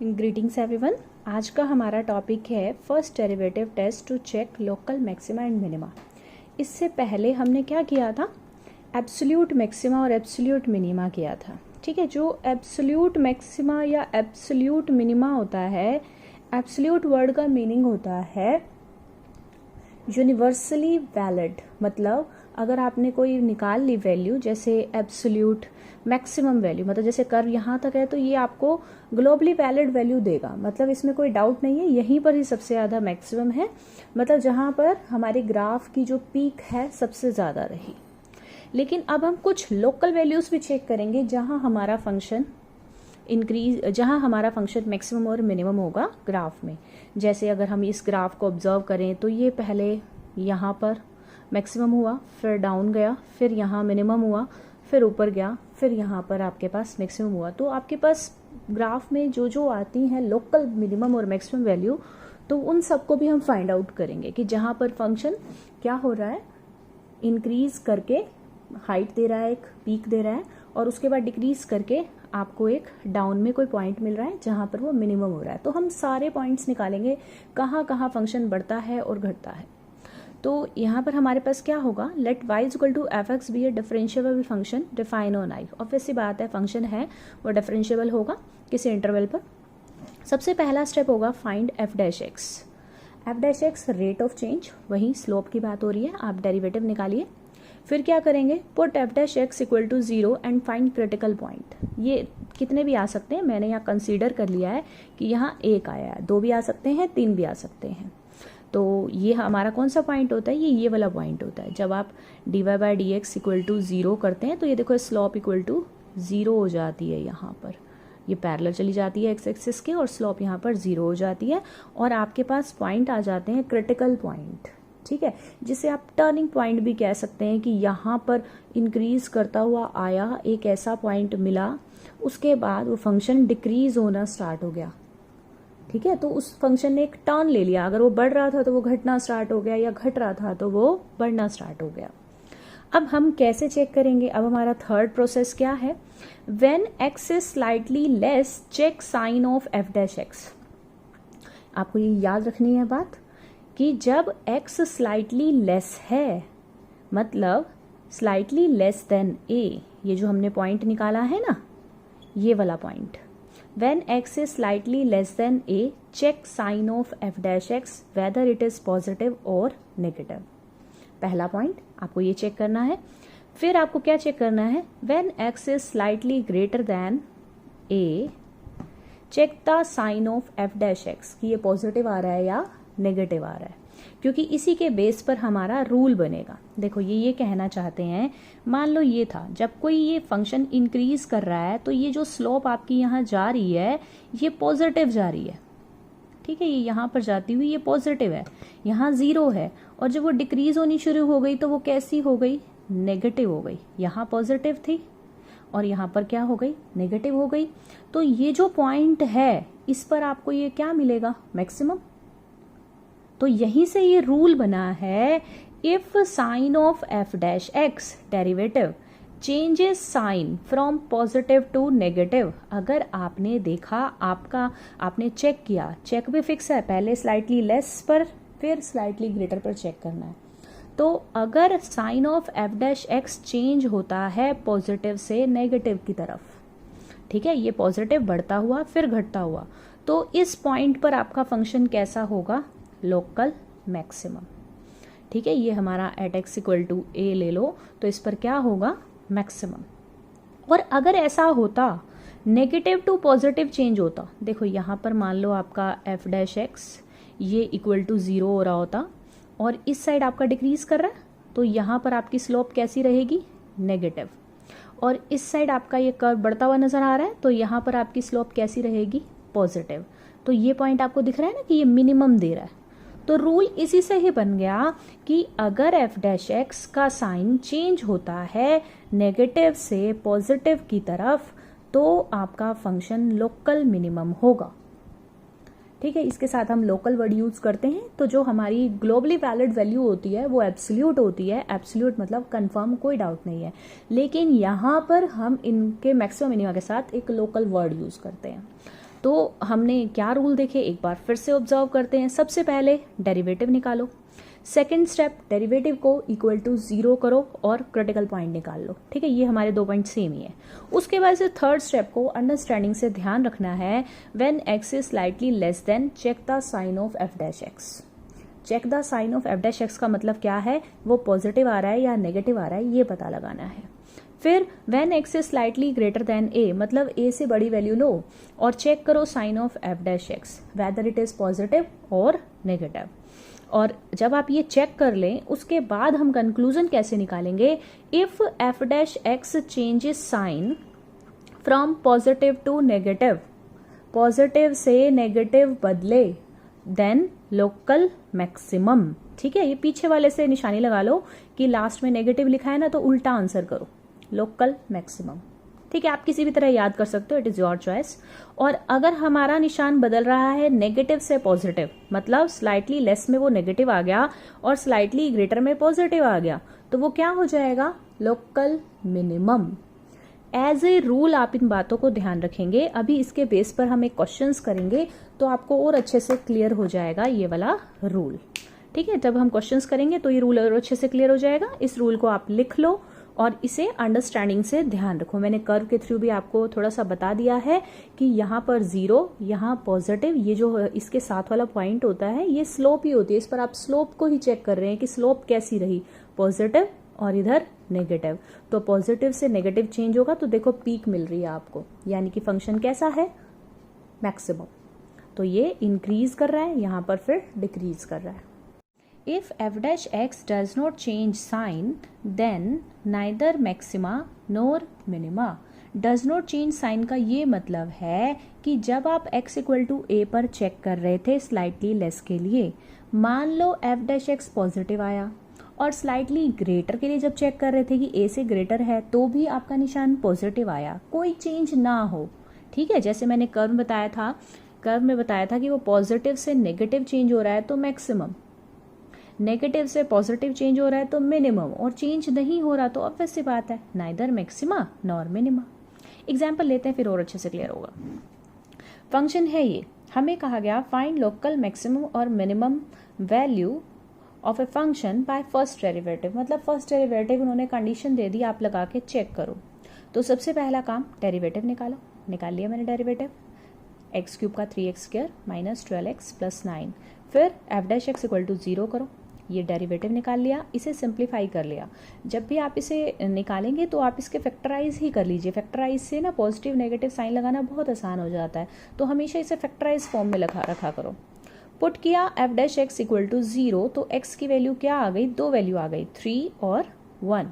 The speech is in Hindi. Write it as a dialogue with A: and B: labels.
A: Greetings everyone. आज का हमारा टॉपिक है first derivative test to check local maxima and minima. इससे पहले हमने क्या किया था, एब्सोल्यूट मैक्सिमा और एब्सोल्यूट मिनिमा किया था। ठीक है, जो एब्सोल्यूट मैक्सिमा या एब्सोल्यूट मिनिमा होता है, एब्सोल्यूट वर्ड का मीनिंग होता है यूनिवर्सली वैलिड। मतलब अगर आपने कोई निकाल ली वैल्यू, जैसे एब्सोल्यूट मैक्सिमम वैल्यू, मतलब जैसे कर यहाँ तक है तो ये आपको ग्लोबली वैलिड वैल्यू देगा। मतलब इसमें कोई डाउट नहीं है, यहीं पर ही सबसे ज़्यादा मैक्सिमम है, मतलब जहाँ पर हमारे ग्राफ की जो पीक है सबसे ज़्यादा रही। लेकिन अब हम कुछ लोकल वैल्यूज़ भी चेक करेंगे जहाँ हमारा फंक्शन जहाँ हमारा फंक्शन मैक्सिमम और मिनिमम होगा ग्राफ में। जैसे अगर हम इस ग्राफ को ऑब्जर्व करें तो ये पहले यहाँ पर मैक्सिमम हुआ, फिर डाउन गया, फिर यहाँ मिनिमम हुआ, फिर ऊपर गया, फिर यहाँ पर आपके पास मैक्सिमम हुआ। तो आपके पास ग्राफ में जो जो आती हैं लोकल मिनिमम और मैक्सिमम वैल्यू, तो उन सबको भी हम फाइंड आउट करेंगे कि जहाँ पर फंक्शन क्या हो रहा है, इंक्रीज करके हाइट दे रहा है, एक पीक दे रहा है, और उसके बाद डिक्रीज करके आपको एक डाउन में कोई पॉइंट मिल रहा है जहाँ पर वो मिनिमम हो रहा है। तो हम सारे पॉइंट्स निकालेंगे कहाँ कहाँ फंक्शन बढ़ता है और घटता है। तो यहाँ पर हमारे पास क्या होगा, let y is equal to f x be a differentiable function define on I. Obvious सी बात है, फंक्शन है वो डिफरेंशिएबल होगा किसी इंटरवल पर। सबसे पहला स्टेप होगा find F dash x. F dash x rate of change, वही स्लोप की बात हो रही है, आप डेरिवेटिव निकालिए। फिर क्या करेंगे, put F dash x equal to 0 and find critical point. ये कितने भी आ सकते हैं, मैंने यहाँ कंसीडर कर लिया है कि यहाँ 1 आया है, 2 भी आ सकते हैं, 3 भी आ सकते हैं। तो ये हमारा कौन सा पॉइंट होता है, ये वाला पॉइंट होता है। जब आप dy by D x equal to 0 करते हैं तो ये देखो स्लॉप इक्वल टू 0 हो जाती है। यहाँ पर ये पैरेलल चली जाती है एक्स एक्सिस के और स्लॉप यहाँ पर 0 हो जाती है, और आपके पास पॉइंट आ जाते हैं क्रिटिकल पॉइंट। ठीक है, जिसे आप टर्निंग पॉइंट भी कह सकते हैं कि यहाँ पर इंक्रीज करता हुआ आया, एक ऐसा पॉइंट मिला, उसके बाद वो फंक्शन डिक्रीज होना स्टार्ट हो गया। ठीक है, तो उस फंक्शन ने एक टर्न ले लिया। अगर वो बढ़ रहा था तो वो घटना स्टार्ट हो गया, या घट रहा था तो वो बढ़ना स्टार्ट हो गया। अब हम कैसे चेक करेंगे, अब हमारा थर्ड प्रोसेस क्या है, when x is slightly less check sign of F dash x. आपको ये याद रखनी है बात कि जब एक्स स्लाइटली लेस है, मतलब स्लाइटली लेस देन ए, ये जो हमने पॉइंट निकाला है ना, ये वाला point, when x is slightly less than a, check sign of f dash x whether it is positive or negative। पहला पॉइंट आपको ये चेक करना है। फिर आपको क्या चेक करना है, when x is slightly greater than a, check the sign of f dash x कि ये पॉजिटिव आ रहा है या नेगेटिव आ रहा है, क्योंकि इसी के बेस पर हमारा रूल बनेगा। देखो ये कहना चाहते हैं, मान लो ये था, जब कोई ये फंक्शन इंक्रीज कर रहा है तो ये जो स्लोप आपकी यहाँ जा रही है ये पॉजिटिव जा रही है। ठीक है, ये यहाँ पर जाती हुई ये पॉजिटिव है, यहाँ 0 है, और जब वो डिक्रीज होनी शुरू हो गई तो वो कैसी हो गई, नेगेटिव हो गई। यहाँ पॉजिटिव थी और यहाँ पर क्या हो गई, नेगेटिव हो गई। तो ये जो पॉइंट है इस पर आपको ये क्या मिलेगा, मैक्सिमम। तो यहीं से ये रूल बना है, if sign of F dash x derivative changes sign from positive to negative. अगर आपने देखा, आपने चेक किया, चेक भी फिक्स है, पहले स्लाइटली लेस पर फिर स्लाइटली ग्रेटर पर चेक करना है। तो अगर sign of F dash x change होता है पॉजिटिव से नेगेटिव की तरफ, ठीक है, ये पॉजिटिव बढ़ता हुआ फिर घटता हुआ, तो इस पॉइंट पर आपका फंक्शन कैसा होगा, लोकल मैक्सिमम। ठीक है, ये हमारा एट एक्स इक्वल टू ए ले लो, तो इस पर क्या होगा, मैक्सिमम। और अगर ऐसा होता, नेगेटिव टू पॉजिटिव चेंज होता, देखो यहाँ पर मान लो आपका एफ डैश एक्स ये इक्वल टू 0 हो रहा होता और इस साइड आपका डिक्रीज कर रहा है, तो यहाँ पर आपकी स्लोप कैसी रहेगी, नेगेटिव। और इस साइड आपका ये कर्व बढ़ता हुआ नजर आ रहा है, तो यहाँ पर आपकी स्लोप कैसी रहेगी, पॉजिटिव। तो ये पॉइंट आपको दिख रहा है ना कि ये मिनिमम दे रहा है। तो रूल इसी से ही बन गया कि अगर एफ डैश एक्स का साइन चेंज होता है नेगेटिव से पॉजिटिव की तरफ, तो आपका फंक्शन लोकल मिनिमम होगा। ठीक है, इसके साथ हम लोकल वर्ड यूज करते हैं। तो जो हमारी ग्लोबली वैलिड वैल्यू होती है वो एब्सोल्यूट होती है। एब्सोल्यूट मतलब कंफर्म, कोई डाउट नहीं है। लेकिन यहाँ पर हम इनके मैक्सिमम मिनिमम के साथ एक लोकल वर्ड यूज करते हैं। तो हमने क्या रूल देखे, एक बार फिर से ऑब्जर्व करते हैं। सबसे पहले डेरिवेटिव निकालो, सेकेंड स्टेप डेरिवेटिव को इक्वल टू 0 करो और क्रिटिकल पॉइंट निकाल लो। ठीक है, ये हमारे 2 पॉइंट सेम ही है। उसके बाद से थर्ड स्टेप को अंडरस्टैंडिंग से ध्यान रखना है, when x is slightly less than check the sign of f dash x। Check the sign of f dash x का मतलब क्या है, वो पॉजिटिव आ रहा है या नेगेटिव आ रहा है, ये पता लगाना है। फिर when x is slightly greater than a, मतलब a से बड़ी वैल्यू लो और चेक करो sign of f dash x whether it is positive और नेगेटिव। और जब आप ये चेक कर लें उसके बाद हम कंक्लूजन कैसे निकालेंगे, if f dash x changes sign from positive to negative, positive से नेगेटिव बदले, देन लोकल मैक्सिमम। ठीक है, ये पीछे वाले से निशानी लगा लो कि लास्ट में नेगेटिव लिखा है ना, तो उल्टा आंसर करो, लोकल मैक्सिमम। ठीक है, आप किसी भी तरह याद कर सकते हो, इट इज योर चॉइस। और अगर हमारा निशान बदल रहा है नेगेटिव से पॉजिटिव, मतलब स्लाइटली लेस में वो नेगेटिव आ गया और स्लाइटली ग्रेटर में पॉजिटिव आ गया, तो वो क्या हो जाएगा, local minimum. As a rule आप इन बातों को ध्यान रखेंगे। अभी इसके बेस पर हम एक क्वेश्चंस करेंगे तो आपको और अच्छे से क्लियर हो जाएगा ये वाला रूल। ठीक है, जब हम क्वेश्चंस करेंगे तो ये रूल और अच्छे से क्लियर हो जाएगा। इस रूल को आप लिख लो और इसे अंडरस्टैंडिंग से ध्यान रखो। मैंने कर्व के थ्रू भी आपको थोड़ा सा बता दिया है कि यहाँ पर 0, यहाँ पॉजिटिव, ये जो इसके साथ वाला पॉइंट होता है ये स्लोप ही होती है। इस पर आप स्लोप को ही चेक कर रहे हैं कि स्लोप कैसी रही, पॉजिटिव और इधर नेगेटिव। तो पॉजिटिव से नेगेटिव चेंज होगा तो देखो पीक मिल रही है आपको, यानी कि फंक्शन कैसा है, मैक्सिमम। तो ये इंक्रीज कर रहा है, यहाँ पर फिर डिक्रीज कर रहा है। If f dash x does not change sign, then neither maxima nor minima. Does not change sign का ये मतलब है कि जब आप x इक्वल टू a पर चेक कर रहे थे स्लाइटली लेस के लिए, मान लो f डैश x पॉजिटिव आया और स्लाइटली ग्रेटर के लिए जब चेक कर रहे थे कि a से ग्रेटर है तो भी आपका निशान पॉजिटिव आया, कोई चेंज ना हो। ठीक है, जैसे मैंने कर्व बताया था, कर्व में बताया था कि वो पॉजिटिव से नेगेटिव चेंज हो रहा है तो मैक्सिमम, नेगेटिव से पॉजिटिव चेंज हो रहा है तो मिनिमम, और चेंज नहीं हो रहा तो ऑब्वियस सी बात है, neither maxima nor minima. Example लेते हैं फिर और अच्छे से क्लियर होगा। फंक्शन है ये, हमें कहा गया फाइंड लोकल मैक्सिमम और minimum value of a function by first derivative, मतलब फर्स्ट डेरिवेटिव उन्होंने कंडीशन दे दी, आप लगा के चेक करो। तो सबसे पहला काम डेरिवेटिव निकालो, निकाल लिया मैंने डेरिवेटिव, एक्स क्यूब का 3x square minus 12x plus 9। फिर f dash x equal to 0 करो, ये डेरिवेटिव निकाल लिया, इसे सिंप्लीफाई कर लिया। जब भी आप इसे निकालेंगे तो आप इसके फैक्टराइज ही कर लीजिए। फैक्टराइज से ना पॉजिटिव नेगेटिव साइन लगाना बहुत आसान हो जाता है, तो हमेशा इसे फैक्टराइज फॉर्म में रखा करो। पुट किया f dash x equal to 0, तो x की वैल्यू क्या आ गई, 2 वैल्यू आ गई, 3 और 1।